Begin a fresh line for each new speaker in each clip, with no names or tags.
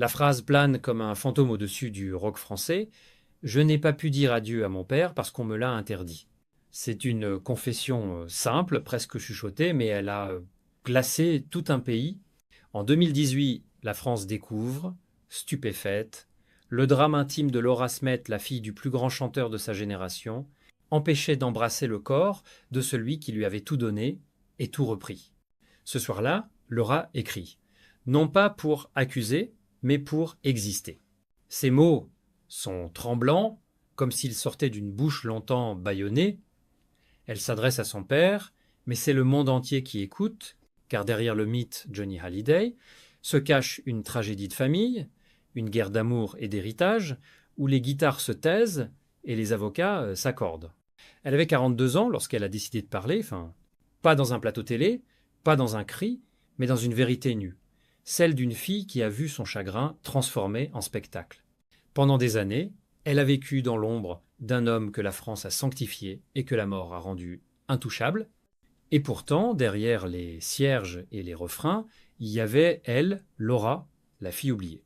La phrase plane comme un fantôme au-dessus du rock français. Je n'ai pas pu dire adieu à mon père parce qu'on me l'a interdit. C'est une confession simple, presque chuchotée, mais elle a glacé tout un pays. En 2018, la France découvre, stupéfaite, le drame intime de Laura Smet, la fille du plus grand chanteur de sa génération, empêchée d'embrasser le corps de celui qui lui avait tout donné et tout repris. Ce soir-là, Laura écrit, non pas pour accuser, mais pour exister. Ces mots sont tremblants, comme s'ils sortaient d'une bouche longtemps bâillonnée. Elle s'adresse à son père, mais c'est le monde entier qui écoute, car derrière le mythe Johnny Hallyday se cache une tragédie de famille, une guerre d'amour et d'héritage, où les guitares se taisent et les avocats s'accordent. Elle avait 42 ans lorsqu'elle a décidé de parler, pas dans un plateau télé, pas dans un cri, mais dans une vérité nue, celle d'une fille qui a vu son chagrin transformé en spectacle. Pendant des années, elle a vécu dans l'ombre d'un homme que la France a sanctifié et que la mort a rendu intouchable. Et pourtant, derrière les cierges et les refrains, il y avait elle, Laura, la fille oubliée.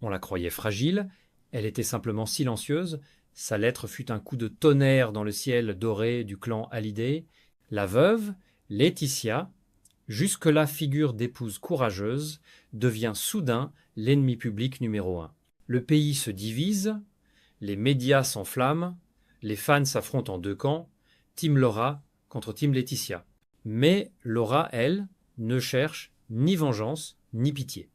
On la croyait fragile, elle était simplement silencieuse, sa lettre fut un coup de tonnerre dans le ciel doré du clan Hallyday. La veuve, Laetitia, jusque-là figure d'épouse courageuse, devient soudain l'ennemi public numéro un. Le pays se divise, les médias s'enflamment, les fans s'affrontent en deux camps, Team Laura contre Team Laetitia. Mais Laura, elle, ne cherche ni vengeance ni pitié.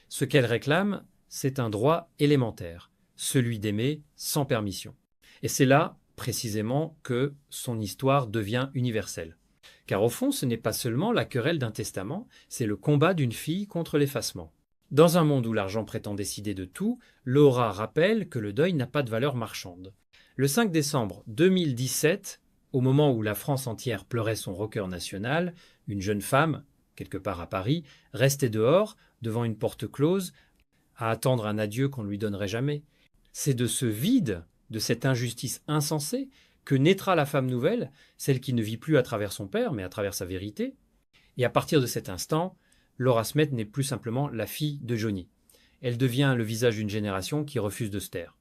Ce qu'elle réclame, c'est un droit élémentaire, celui d'aimer sans permission. Et c'est là, précisément, que son histoire devient universelle. Car au fond, ce n'est pas seulement la querelle d'un testament, c'est le combat d'une fille contre l'effacement. Dans un monde où l'argent prétend décider de tout, Laura rappelle que le deuil n'a pas de valeur marchande. Le 5 décembre 2017, au moment où la France entière pleurait son rocker national, une jeune femme, quelque part à Paris, restait dehors, devant une porte close, à attendre un adieu qu'on ne lui donnerait jamais. C'est de ce vide, de cette injustice insensée, que naîtra la femme nouvelle, celle qui ne vit plus à travers son père, mais à travers sa vérité. Et à partir de cet instant, Laura Smet n'est plus simplement la fille de Johnny. Elle devient le visage d'une génération qui refuse de se taire.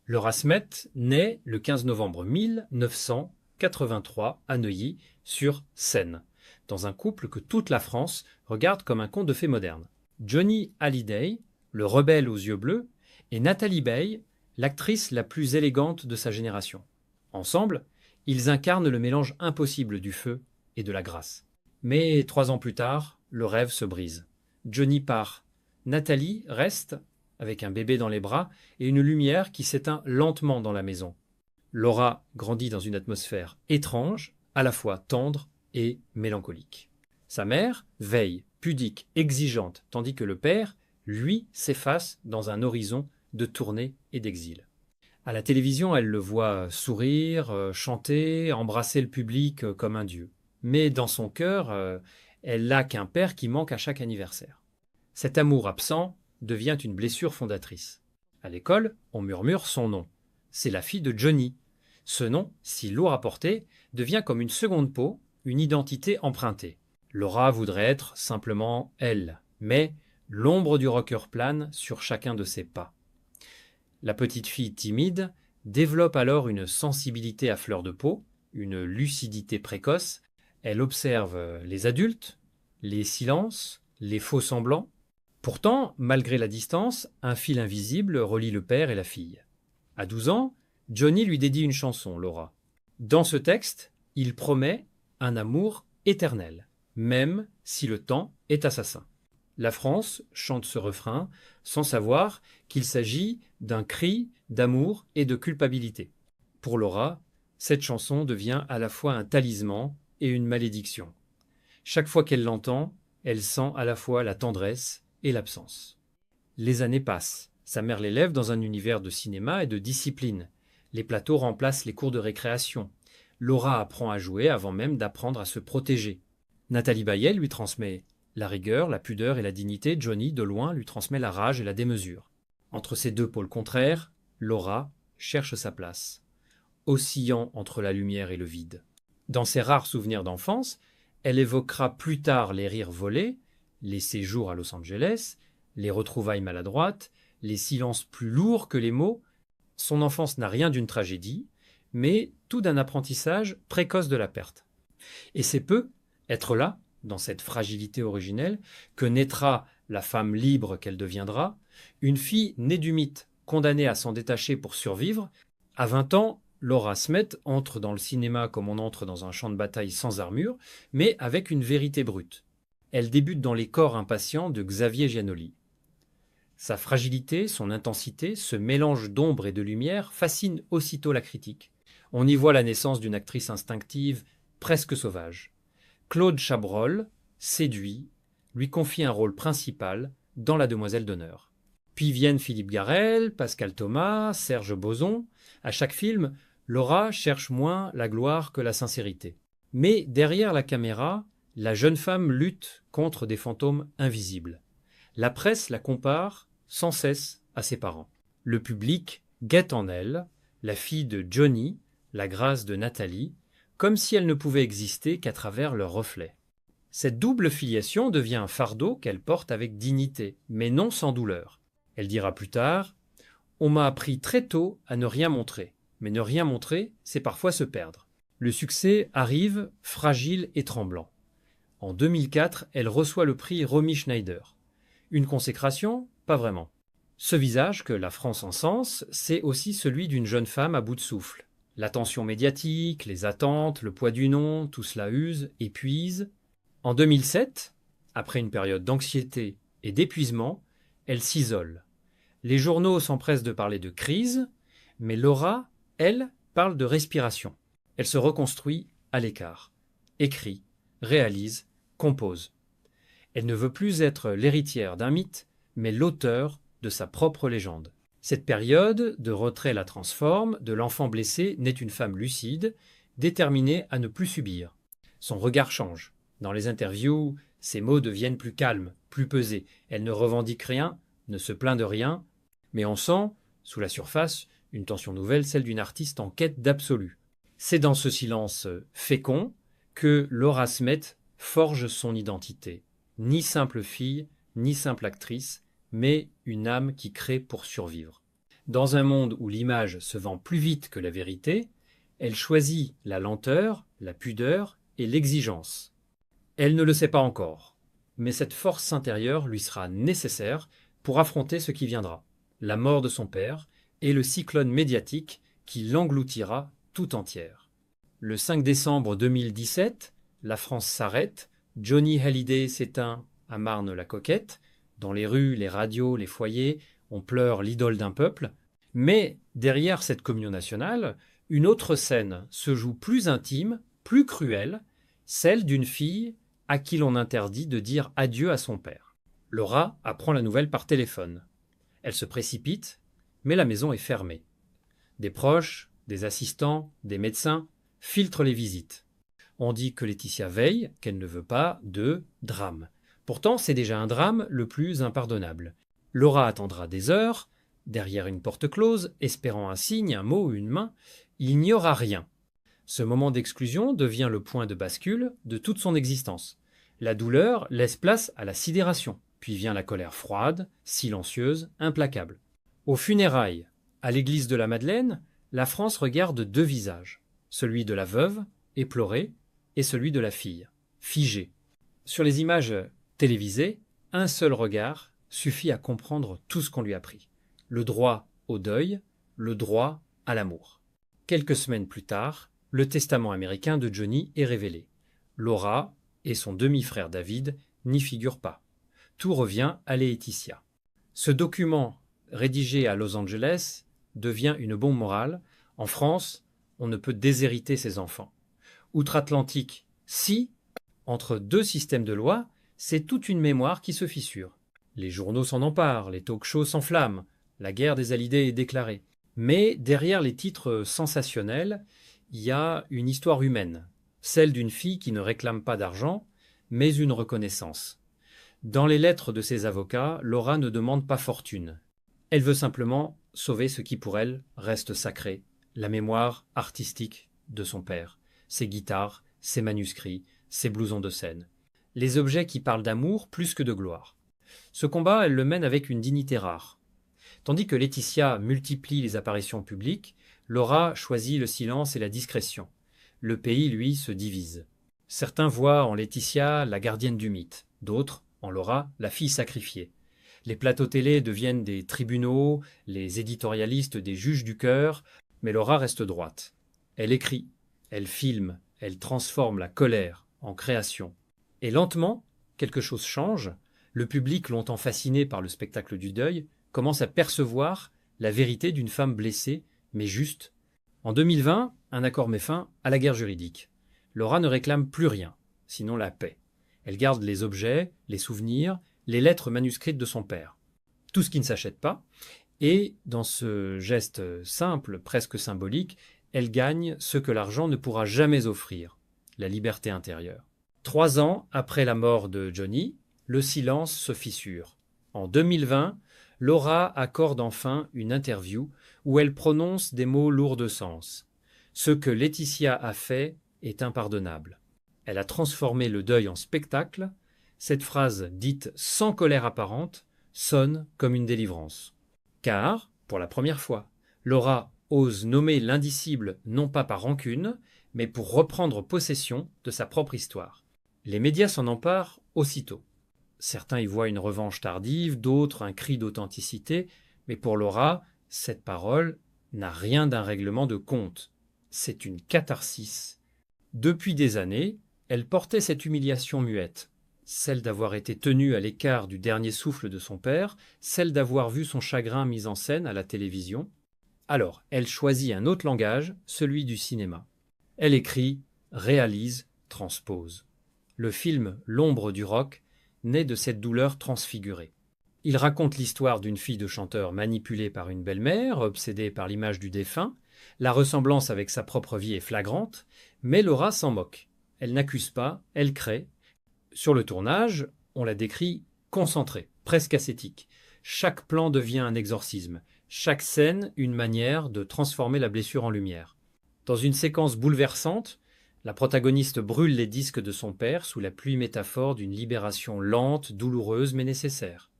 Laura Smet naît le 15 novembre 1983 à Neuilly, sur Seine, dans un couple que toute la France regarde comme un conte de fées moderne. Johnny Hallyday, le rebelle aux yeux bleus, et Nathalie Baye, l'actrice la plus élégante de sa génération. Ensemble, ils incarnent le mélange impossible du feu et de la grâce. Mais 3 ans plus tard, le rêve se brise. Johnny part. Nathalie reste, avec un bébé dans les bras et une lumière qui s'éteint lentement dans la maison. Laura grandit dans une atmosphère étrange, à la fois tendre et mélancolique. Sa mère veille, pudique, exigeante, tandis que le père, lui, s'efface dans un horizon de tournée et d'exil. À la télévision, elle le voit sourire, chanter, embrasser le public comme un dieu. Mais dans son cœur, elle n'a qu'un père qui manque à chaque anniversaire. Cet amour absent devient une blessure fondatrice. À l'école, on murmure son nom. C'est la fille de Johnny. Ce nom, si lourd à porter, devient comme une seconde peau, une identité empruntée. Laura voudrait être simplement elle, mais l'ombre du rocker plane sur chacun de ses pas. La petite fille timide développe alors une sensibilité à fleur de peau, une lucidité précoce. Elle observe les adultes, les silences, les faux semblants. Pourtant, malgré la distance, un fil invisible relie le père et la fille. À 12 ans, Johnny lui dédie une chanson, Laura. Dans ce texte, il promet un amour éternel, même si le temps est assassin. La France chante ce refrain sans savoir qu'il s'agit d'un cri d'amour et de culpabilité. Pour Laura, cette chanson devient à la fois un talisman et une malédiction. Chaque fois qu'elle l'entend, elle sent à la fois la tendresse et l'absence. Les années passent. Sa mère l'élève dans un univers de cinéma et de discipline. Les plateaux remplacent les cours de récréation. Laura apprend à jouer avant même d'apprendre à se protéger. Nathalie Baye lui transmet la rigueur, la pudeur et la dignité. Johnny, de loin, lui transmet la rage et la démesure. Entre ces deux pôles contraires, Laura cherche sa place, oscillant entre la lumière et le vide. Dans ses rares souvenirs d'enfance, elle évoquera plus tard les rires volés, les séjours à Los Angeles, les retrouvailles maladroites, les silences plus lourds que les mots. Son enfance n'a rien d'une tragédie, mais tout d'un apprentissage précoce de la perte. Et c'est peu être là, dans cette fragilité originelle, que naîtra la femme libre qu'elle deviendra, une fille née du mythe, condamnée à s'en détacher pour survivre. À 20 ans, Laura Smet entre dans le cinéma comme on entre dans un champ de bataille sans armure, mais avec une vérité brute. Elle débute dans les corps impatients de Xavier Giannoli. Sa fragilité, son intensité, ce mélange d'ombre et de lumière fascine aussitôt la critique. On y voit la naissance d'une actrice instinctive, presque sauvage. Claude Chabrol, séduit, lui confie un rôle principal dans La Demoiselle d'honneur. Puis viennent Philippe Garrel, Pascal Thomas, Serge Boson. À chaque film, Laura cherche moins la gloire que la sincérité. Mais derrière la caméra, la jeune femme lutte contre des fantômes invisibles. La presse la compare sans cesse à ses parents. Le public guette en elle la fille de Johnny, la grâce de Nathalie, comme si elle ne pouvait exister qu'à travers leur reflet. Cette double filiation devient un fardeau qu'elle porte avec dignité, mais non sans douleur. Elle dira plus tard « On m'a appris très tôt à ne rien montrer, mais ne rien montrer, c'est parfois se perdre. » Le succès arrive, fragile et tremblant. En 2004, elle reçoit le prix Romy Schneider. Une consécration? Pas vraiment. Ce visage que la France encense, c'est aussi celui d'une jeune femme à bout de souffle. L'attention médiatique, les attentes, le poids du nom, tout cela use, épuise. En 2007, après une période d'anxiété et d'épuisement, elle s'isole. Les journaux s'empressent de parler de crise, mais Laura, elle, parle de respiration. Elle se reconstruit à l'écart. Écrit, réalise, compose. Elle ne veut plus être l'héritière d'un mythe, mais l'auteur de sa propre légende. Cette période de retrait la transforme, de l'enfant blessé naît une femme lucide, déterminée à ne plus subir. Son regard change. Dans les interviews, ses mots deviennent plus calmes, plus pesés. Elle ne revendique rien, ne se plaint de rien, mais on sent, sous la surface, une tension nouvelle, celle d'une artiste en quête d'absolu. C'est dans ce silence fécond que Laura Smet forge son identité. Ni simple fille, ni simple actrice, mais une âme qui crée pour survivre. Dans un monde où l'image se vend plus vite que la vérité, elle choisit la lenteur, la pudeur et l'exigence. Elle ne le sait pas encore, mais cette force intérieure lui sera nécessaire pour affronter ce qui viendra, la mort de son père et le cyclone médiatique qui l'engloutira tout entière. Le 5 décembre 2017, la France s'arrête, Johnny Hallyday s'éteint à Marne-la-Coquette. Dans les rues, les radios, les foyers, on pleure l'idole d'un peuple. Mais derrière cette communion nationale, une autre scène se joue plus intime, plus cruelle, celle d'une fille à qui l'on interdit de dire adieu à son père. Laura apprend la nouvelle par téléphone. Elle se précipite, mais la maison est fermée. Des proches, des assistants, des médecins filtrent les visites. On dit que Laetitia veille, qu'elle ne veut pas de drame. Pourtant, c'est déjà un drame le plus impardonnable. Laura attendra des heures, derrière une porte close, espérant un signe, un mot, une main. Il n'y aura rien. Ce moment d'exclusion devient le point de bascule de toute son existence. La douleur laisse place à la sidération, puis vient la colère froide, silencieuse, implacable. Aux funérailles, à l'église de la Madeleine, la France regarde deux visages, celui de la veuve, éplorée, et celui de la fille, figée. Sur les images télévisées, un seul regard suffit à comprendre tout ce qu'on lui a pris. Le droit au deuil, le droit à l'amour. Quelques semaines plus tard, le testament américain de Johnny est révélé. Laura et son demi-frère David n'y figurent pas. Tout revient à Laetitia. Ce document, rédigé à Los Angeles, devient une bombe morale. En France, on ne peut déshériter ses enfants. Outre-Atlantique, si, entre deux systèmes de loi, c'est toute une mémoire qui se fissure. Les journaux s'en emparent, les talk-shows s'enflamment, la guerre des Hallyday est déclarée. Mais derrière les titres sensationnels, il y a une histoire humaine, celle d'une fille qui ne réclame pas d'argent, mais une reconnaissance. Dans les lettres de ses avocats, Laura ne demande pas fortune. Elle veut simplement sauver ce qui pour elle reste sacré, la mémoire artistique de son père. Ses guitares, ses manuscrits, ses blousons de scène. Les objets qui parlent d'amour plus que de gloire. Ce combat, elle le mène avec une dignité rare. Tandis que Laetitia multiplie les apparitions publiques, Laura choisit le silence et la discrétion. Le pays, lui, se divise. Certains voient en Laetitia la gardienne du mythe, d'autres, en Laura, la fille sacrifiée. Les plateaux télé deviennent des tribunaux, les éditorialistes des juges du cœur, mais Laura reste droite. Elle écrit, elle filme, elle transforme la colère en création. Et lentement, quelque chose change. Le public, longtemps fasciné par le spectacle du deuil, commence à percevoir la vérité d'une femme blessée, mais juste. En 2020, un accord met fin à la guerre juridique. Laura ne réclame plus rien, sinon la paix. Elle garde les objets, les souvenirs, les lettres manuscrites de son père. Tout ce qui ne s'achète pas. Et dans ce geste simple, presque symbolique, elle gagne ce que l'argent ne pourra jamais offrir, la liberté intérieure. 3 ans après la mort de Johnny, le silence se fissure. En 2020, Laura accorde enfin une interview où elle prononce des mots lourds de sens. Ce que Laetitia a fait est impardonnable. Elle a transformé le deuil en spectacle. Cette phrase, dite sans colère apparente, sonne comme une délivrance. Car, pour la première fois, Laura ose nommer l'indicible non pas par rancune, mais pour reprendre possession de sa propre histoire. Les médias s'en emparent aussitôt. Certains y voient une revanche tardive, d'autres un cri d'authenticité, mais pour Laura, cette parole n'a rien d'un règlement de compte. C'est une catharsis. Depuis des années, elle portait cette humiliation muette, celle d'avoir été tenue à l'écart du dernier souffle de son père, celle d'avoir vu son chagrin mis en scène à la télévision. Alors, elle choisit un autre langage, celui du cinéma. Elle écrit, réalise, transpose. Le film L'ombre du rock naît de cette douleur transfigurée. Il raconte l'histoire d'une fille de chanteur manipulée par une belle-mère, obsédée par l'image du défunt. La ressemblance avec sa propre vie est flagrante, mais Laura s'en moque. Elle n'accuse pas, elle crée. Sur le tournage, on la décrit concentrée, presque ascétique. Chaque plan devient un exorcisme, chaque scène une manière de transformer la blessure en lumière. Dans une séquence bouleversante, la protagoniste brûle les disques de son père sous la pluie métaphore d'une libération lente, douloureuse mais nécessaire.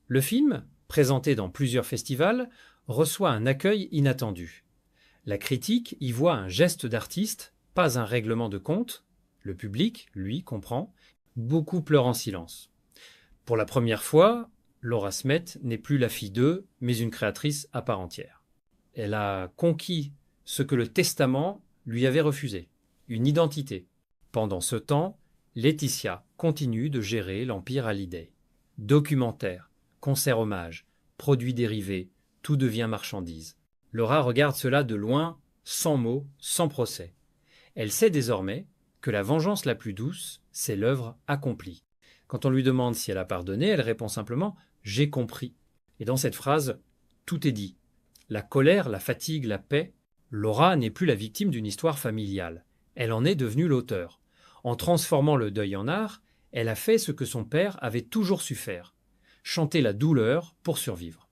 Le film, présenté dans plusieurs festivals, reçoit un accueil inattendu. La critique y voit un geste d'artiste, pas un règlement de compte. Le public, lui, comprend. Beaucoup pleurent en silence. Pour la première fois, Laura Smet n'est plus la fille d'eux, mais une créatrice à part entière. Elle a conquis ce que le testament lui avait refusé. Une identité. Pendant ce temps, Laetitia continue de gérer l'empire Hallyday. Documentaires, concerts hommages, produits dérivés, tout devient marchandise. Laura regarde cela de loin, sans mots, sans procès. Elle sait désormais que la vengeance la plus douce, c'est l'œuvre accomplie. Quand on lui demande si elle a pardonné, elle répond simplement « j'ai compris ». Et dans cette phrase, tout est dit. La colère, la fatigue, la paix. Laura n'est plus la victime d'une histoire familiale. Elle en est devenue l'auteur. En transformant le deuil en art, elle a fait ce que son père avait toujours su faire, chanter la douleur pour survivre.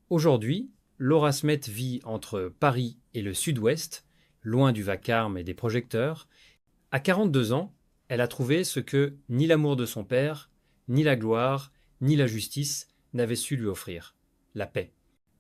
Aujourd'hui, Laura Smet vit entre Paris et le Sud-Ouest, loin du vacarme et des projecteurs. À 42 ans, elle a trouvé ce que ni l'amour de son père, ni la gloire, ni la justice n'avaient su lui offrir, la paix.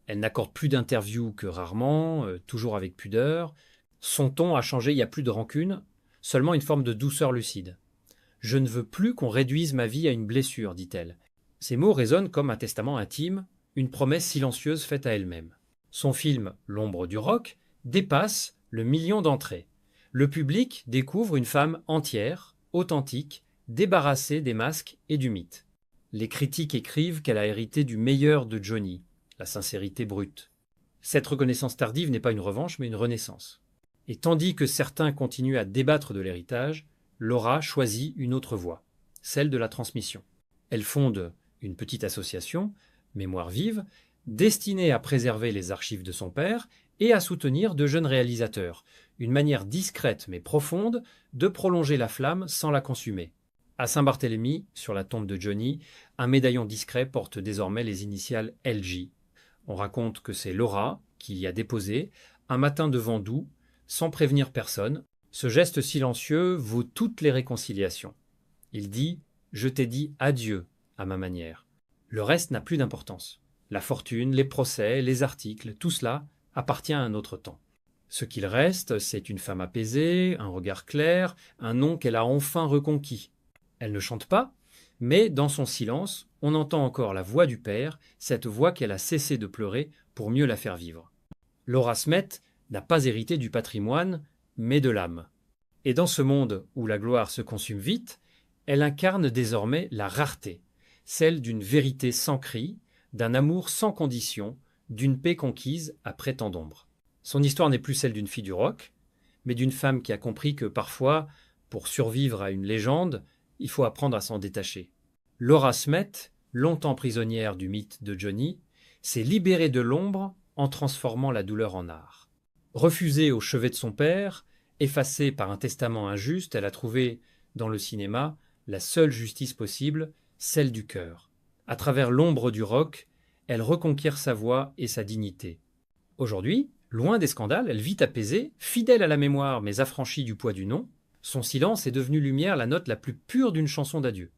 Elle n'accorde plus d'interviews que rarement, toujours avec pudeur. Son ton a changé, il n'y a plus de rancune, seulement une forme de douceur lucide. « Je ne veux plus qu'on réduise ma vie à une blessure », dit-elle. Ces mots résonnent comme un testament intime, une promesse silencieuse faite à elle-même. Son film « L'ombre du rock » dépasse le million d'entrées. Le public découvre une femme entière, authentique, débarrassée des masques et du mythe. Les critiques écrivent qu'elle a hérité du meilleur de Johnny, la sincérité brute. Cette reconnaissance tardive n'est pas une revanche, mais une renaissance. Et tandis que certains continuent à débattre de l'héritage, Laura choisit une autre voie, celle de la transmission. Elle fonde une petite association, Mémoire vive, destinée à préserver les archives de son père et à soutenir de jeunes réalisateurs, une manière discrète mais profonde de prolonger la flamme sans la consumer. À Saint-Barthélemy, sur la tombe de Johnny, un médaillon discret porte désormais les initiales LJ. On raconte que c'est Laura qui l'y a déposé, un matin de vent doux, sans prévenir personne. Ce geste silencieux vaut toutes les réconciliations. Il dit « Je t'ai dit adieu » à ma manière. Le reste n'a plus d'importance. La fortune, les procès, les articles, tout cela appartient à un autre temps. Ce qu'il reste, c'est une femme apaisée, un regard clair, un nom qu'elle a enfin reconquis. Elle ne chante pas, mais dans son silence, on entend encore la voix du père, cette voix qu'elle a cessé de pleurer pour mieux la faire vivre. Laura Smet n'a pas hérité du patrimoine, mais de l'âme. Et dans ce monde où la gloire se consume vite, elle incarne désormais la rareté, celle d'une vérité sans cri, d'un amour sans condition, d'une paix conquise après tant d'ombre. Son histoire n'est plus celle d'une fille du rock, mais d'une femme qui a compris que parfois, pour survivre à une légende, il faut apprendre à s'en détacher. Laura Smet, longtemps prisonnière du mythe de Johnny, s'est libérée de l'ombre en transformant la douleur en art. Refusée au chevet de son père, effacée par un testament injuste, elle a trouvé, dans le cinéma, la seule justice possible, celle du cœur. À travers l'ombre du rock, elle reconquiert sa voix et sa dignité. Aujourd'hui, loin des scandales, elle vit apaisée, fidèle à la mémoire mais affranchie du poids du nom. Son silence est devenu lumière, la note la plus pure d'une chanson d'adieu.